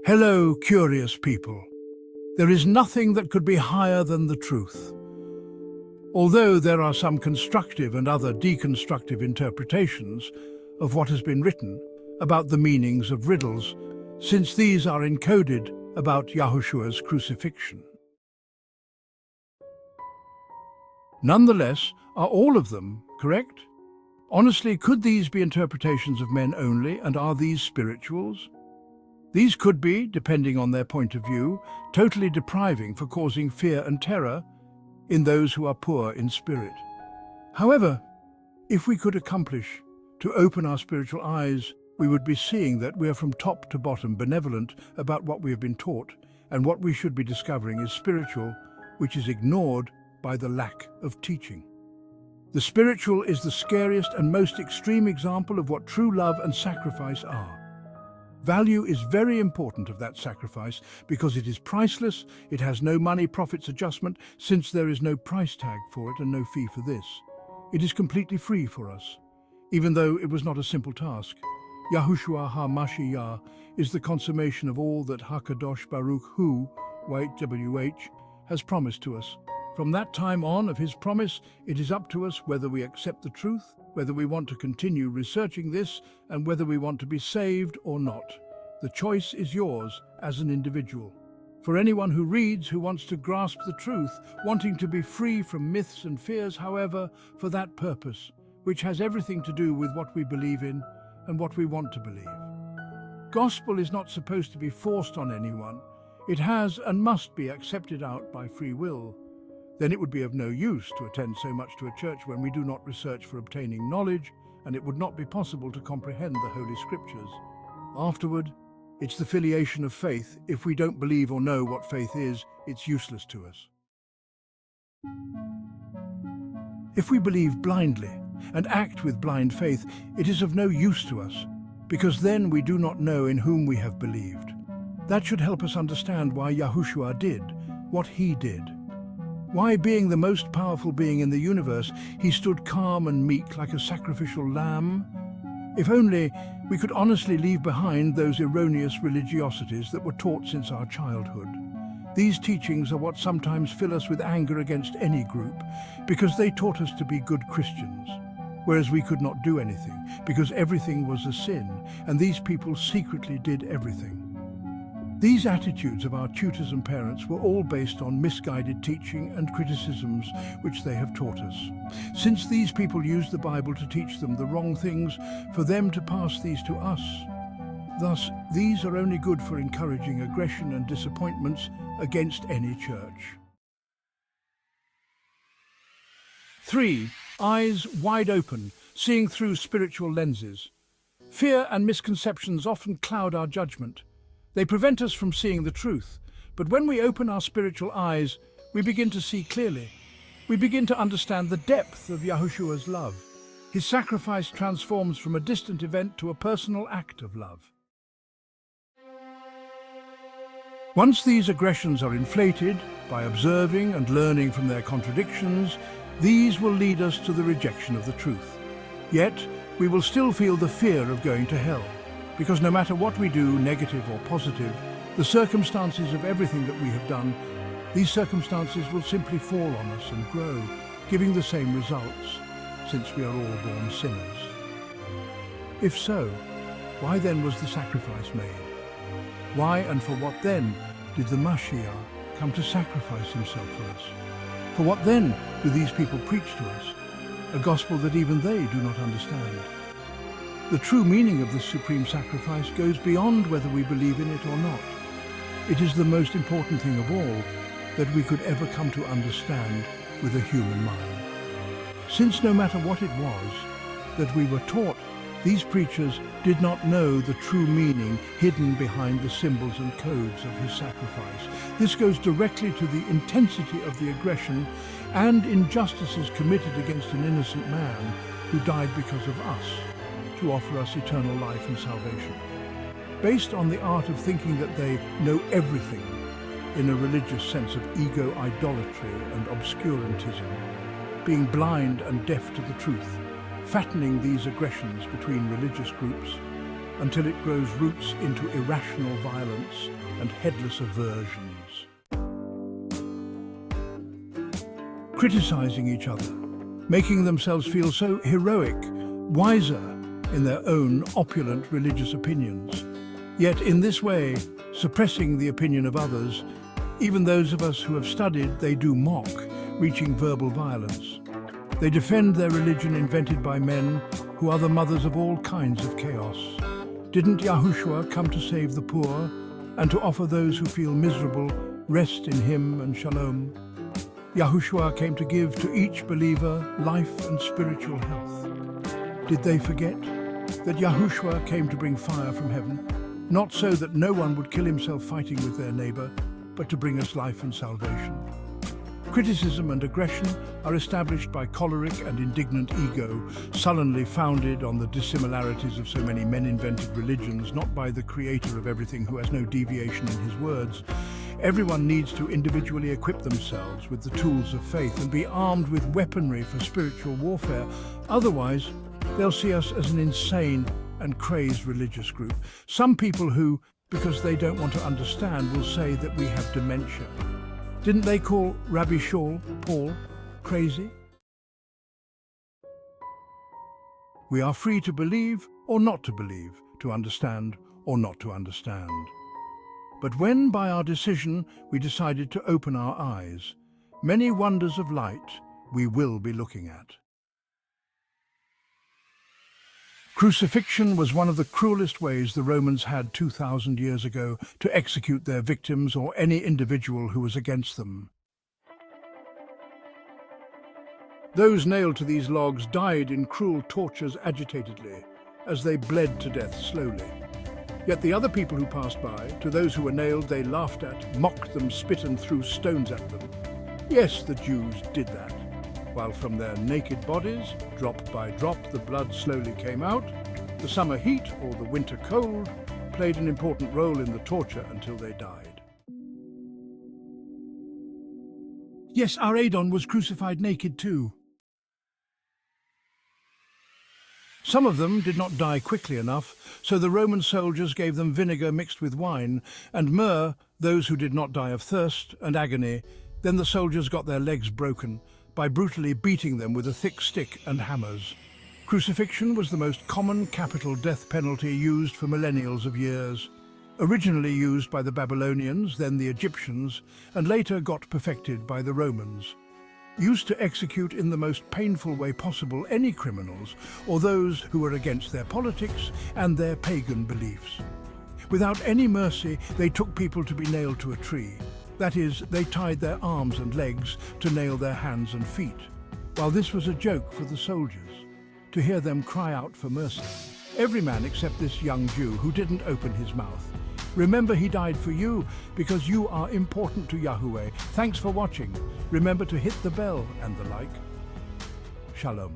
Hello, curious people. There is nothing that could be higher than the truth. Although there are some constructive and other deconstructive interpretations of what has been written about the meanings of riddles, since these are encoded about Yahushua's crucifixion. Nonetheless, are all of them correct? Honestly, could these be interpretations of men only, and are these spirituals? These could be, depending on their point of view, totally depriving for causing fear and terror in those who are poor in spirit. However, if we could accomplish to open our spiritual eyes, we would be seeing that we are from top to bottom benevolent about what we have been taught, and what we should be discovering is spiritual, which is ignored by the lack of teaching. The spiritual is the scariest and most extreme example of what true love and sacrifice are. Value is very important of that sacrifice because it is priceless, it has no money profits adjustment since there is no price tag for it and no fee for this. It is completely free for us, even though it was not a simple task. Yahushua HaMashiach is the consummation of all that HaKadosh Baruch Hu, YHWH, has promised to us. From that time on of his promise, it is up to us whether we accept the truth, whether we want to continue researching this, and whether we want to be saved or not. The choice is yours as an individual. For anyone who reads, who wants to grasp the truth, wanting to be free from myths and fears, however, for that purpose, which has everything to do with what we believe in and what we want to believe. Gospel is not supposed to be forced on anyone. It has and must be accepted out by free will. Then it would be of no use to attend so much to a church when we do not research for obtaining knowledge, and it would not be possible to comprehend the Holy Scriptures. Afterward, it's the filiation of faith. If we don't believe or know what faith is, it's useless to us. If we believe blindly and act with blind faith, it is of no use to us, because then we do not know in whom we have believed. That should help us understand why Yahushua did what he did. Why, being the most powerful being in the universe, he stood calm and meek like a sacrificial lamb? If only we could honestly leave behind those erroneous religiosities that were taught since our childhood. These teachings are what sometimes fill us with anger against any group, because they taught us to be good Christians, whereas we could not do anything, because everything was a sin, and these people secretly did everything. These attitudes of our tutors and parents were all based on misguided teaching and criticisms which they have taught us. Since these people used the Bible to teach them the wrong things, for them to pass these to us. Thus, these are only good for encouraging aggression and disappointments against any church. 3. Eyes wide open, seeing through spiritual lenses. Fear and misconceptions often cloud our judgment. They prevent us from seeing the truth, but when we open our spiritual eyes, we begin to see clearly. We begin to understand the depth of Yahushua's love. His sacrifice transforms from a distant event to a personal act of love. Once these aggressions are inflated by observing and learning from their contradictions, these will lead us to the rejection of the truth. Yet, we will still feel the fear of going to hell. Because no matter what we do, negative or positive, the circumstances of everything that we have done, these circumstances will simply fall on us and grow, giving the same results, since we are all born sinners. If so, why then was the sacrifice made? Why and for what then did the Mashiach come to sacrifice himself for us? For what then do these people preach to us? A gospel that even they do not understand. The true meaning of this supreme sacrifice goes beyond whether we believe in it or not. It is the most important thing of all that we could ever come to understand with a human mind. Since no matter what it was that we were taught, these preachers did not know the true meaning hidden behind the symbols and codes of his sacrifice. This goes directly to the intensity of the aggression and injustices committed against an innocent man who died because of us, to offer us eternal life and salvation. Based on the art of thinking that they know everything in a religious sense of ego idolatry and obscurantism, being blind and deaf to the truth, fattening these aggressions between religious groups, until it grows roots into irrational violence and headless aversions. Criticizing each other, making themselves feel so heroic, wiser in their own opulent religious opinions. Yet in this way, suppressing the opinion of others, even those of us who have studied, they do mock, reaching verbal violence. They defend their religion invented by men who are the mothers of all kinds of chaos. Didn't Yahushua come to save the poor and to offer those who feel miserable rest in him and shalom? Yahushua came to give to each believer life and spiritual health. Did they forget that Yahushua came to bring fire from heaven, not so that no one would kill himself fighting with their neighbor, but to bring us life and salvation? Criticism and aggression are established by choleric and indignant ego, sullenly founded on the dissimilarities of so many men-invented religions, not by the creator of everything who has no deviation in his words. Everyone needs to individually equip themselves with the tools of faith and be armed with weaponry for spiritual warfare. Otherwise, they'll see us as an insane and crazed religious group. Some people who, because they don't want to understand, will say that we have dementia. Didn't they call Rabbi Paul crazy? We are free to believe or not to believe, to understand or not to understand. But when by our decision we decided to open our eyes, many wonders of light we will be looking at. Crucifixion was one of the cruelest ways the Romans had 2,000 years ago to execute their victims or any individual who was against them. Those nailed to these logs died in cruel tortures agitatedly, as they bled to death slowly. Yet the other people who passed by, to those who were nailed, they laughed at, mocked them, spit and threw stones at them. Yes, the Jews did that. While from their naked bodies, drop by drop, the blood slowly came out, the summer heat or the winter cold played an important role in the torture until they died. Yes, our Adon was crucified naked too. Some of them did not die quickly enough, so the Roman soldiers gave them vinegar mixed with wine, and myrrh, those who did not die of thirst and agony. Then the soldiers got their legs broken by brutally beating them with a thick stick and hammers. Crucifixion was the most common capital death penalty used for millennials of years. Originally used by the Babylonians, then the Egyptians, and later got perfected by the Romans. Used to execute in the most painful way possible any criminals or those who were against their politics and their pagan beliefs. Without any mercy, they took people to be nailed to a tree. That is, they tied their arms and legs to nail their hands and feet. While this was a joke for the soldiers, to hear them cry out for mercy. Every man except this young Jew who didn't open his mouth. Remember, he died for you because you are important to Yahweh. Thanks for watching. Remember to hit the bell and the like. Shalom.